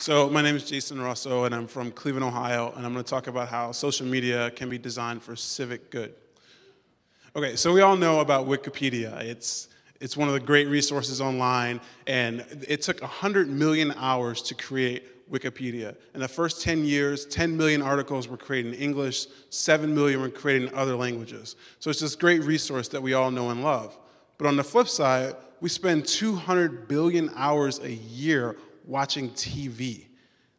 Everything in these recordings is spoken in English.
So my name is Jason Russo, and I'm from Cleveland, Ohio, and I'm going to talk about how social media can be designed for civic good. Okay, so we all know about Wikipedia. It's one of the great resources online, and it took 100 million hours to create Wikipedia. In the first 10 years, 10 million articles were created in English, 7 million were created in other languages. So it's this great resource that we all know and love. But on the flip side, we spend 200 billion hours a year watching TV.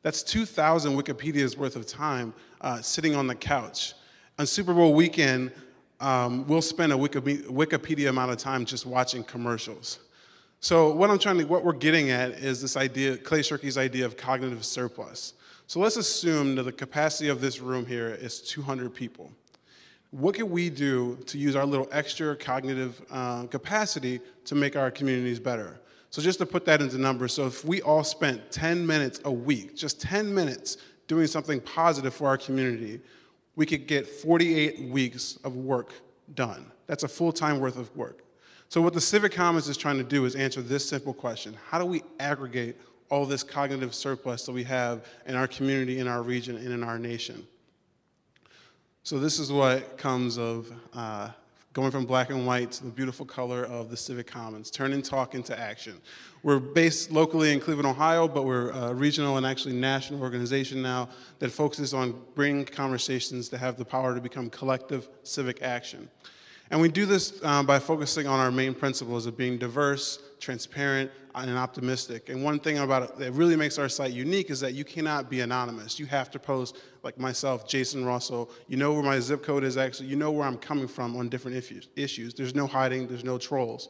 That's 2,000 Wikipedia's worth of time sitting on the couch. On Super Bowl weekend, we'll spend a Wikipedia amount of time just watching commercials. So what we're getting at is this idea, Clay Shirky's idea of cognitive surplus. So let's assume that the capacity of this room here is 200 people. What can we do to use our little extra cognitive capacity to make our communities better? So just to put that into numbers, so if we all spent 10 minutes a week, just 10 minutes doing something positive for our community, we could get 48 weeks of work done. That's a full-time worth of work. So what the Civic Commons is trying to do is answer this simple question: how do we aggregate all this cognitive surplus that we have in our community, in our region, and in our nation? So this is what comes of going from black and white to the beautiful color of the Civic Commons, turning talk into action. We're based locally in Cleveland, Ohio, but we're a regional and actually national organization now that focuses on bringing conversations that have the power to become collective civic action. And we do this by focusing on our main principles of being diverse, transparent, and optimistic. And one thing about it that really makes our site unique is that you cannot be anonymous. You have to post, like myself, Jason Russell. You know where my zip code is actually. You know where I'm coming from on different issues. There's no hiding. There's no trolls.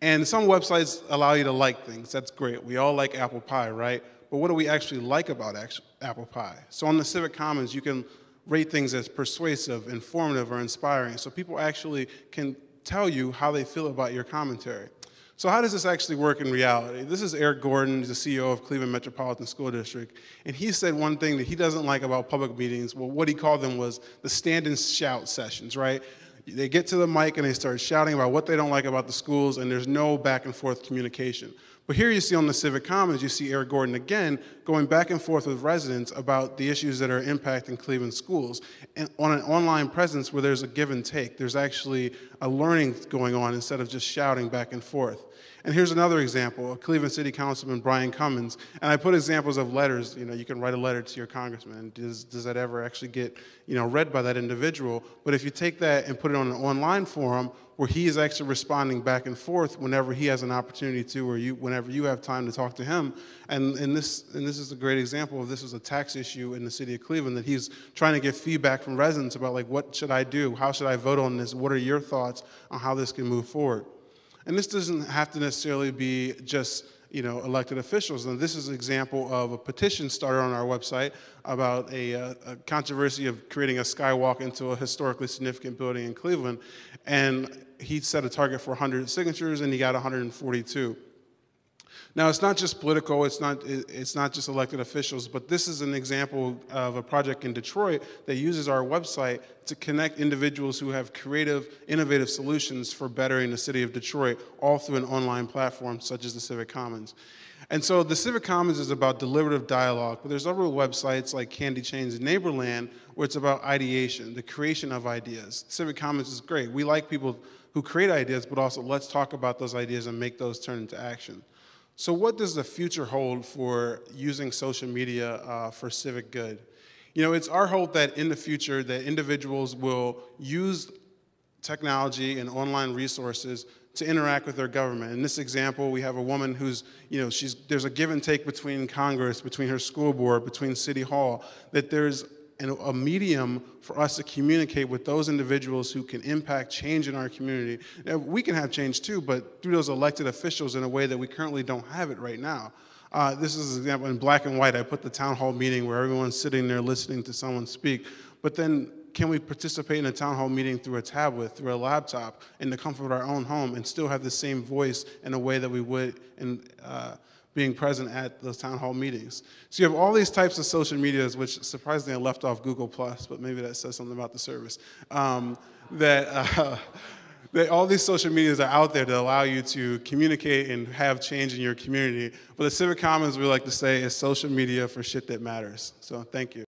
And some websites allow you to like things. That's great. We all like apple pie, right? But what do we actually like about apple pie? So on the Civic Commons, you can rate things as persuasive, informative, or inspiring, so people actually can tell you how they feel about your commentary. So how does this actually work in reality? This is Eric Gordon, he's the CEO of Cleveland Metropolitan School District, and he said one thing that he doesn't like about public meetings. Well, what he called them was the stand and shout sessions, right? They get to the mic and they start shouting about what they don't like about the schools, and there's no back and forth communication. But here you see on the Civic Commons, you see Eric Gordon again going back and forth with residents about the issues that are impacting Cleveland schools, and on an online presence where there's a give and take. There's actually a learning going on instead of just shouting back and forth. And here's another example, Cleveland City Councilman Brian Cummins, and I put examples of letters. You know, you can write a letter to your congressman. Does that ever actually get, read by that individual? But if you take that and put it on an online forum where he is actually responding back and forth whenever he has an opportunity to, or whenever you have time to talk to him, and this is a great example of this is a tax issue in the city of Cleveland that he's trying to get feedback from residents about, like, what should I do? How should I vote on this? What are your thoughts on how this can move forward? And this doesn't have to necessarily be just elected officials. And this is an example of a petition started on our website about a controversy of creating a skywalk into a historically significant building in Cleveland. And he set a target for 100 signatures, and he got 142. Now, it's not just political, it's not just elected officials, but this is an example of a project in Detroit that uses our website to connect individuals who have creative, innovative solutions for bettering the city of Detroit, all through an online platform such as the Civic Commons. And so the Civic Commons is about deliberative dialogue, but there's other websites like Candy Chains and Neighborland where it's about ideation, the creation of ideas. Civic Commons is great. We like people who create ideas, but also let's talk about those ideas and make those turn into action. So what does the future hold for using social media for civic good? It's our hope that in the future that individuals will use technology and online resources to interact with their government. In this example, we have a woman who's, there's a give and take between Congress, between her school board, between City Hall, that there's a medium for us to communicate with those individuals who can impact change in our community. Now, we can have change too, but through those elected officials in a way that we currently don't have it right now. This is an example in black and white. I put the town hall meeting where everyone's sitting there listening to someone speak, but then can we participate in a town hall meeting through a tablet, through a laptop, in the comfort of our own home, and still have the same voice in a way that we would in being present at those town hall meetings? So you have all these types of social medias, which surprisingly I left off Google+, but maybe that says something about the service, All these social medias are out there to allow you to communicate and have change in your community. But the Civic Commons, we like to say, is social media for shit that matters. So thank you.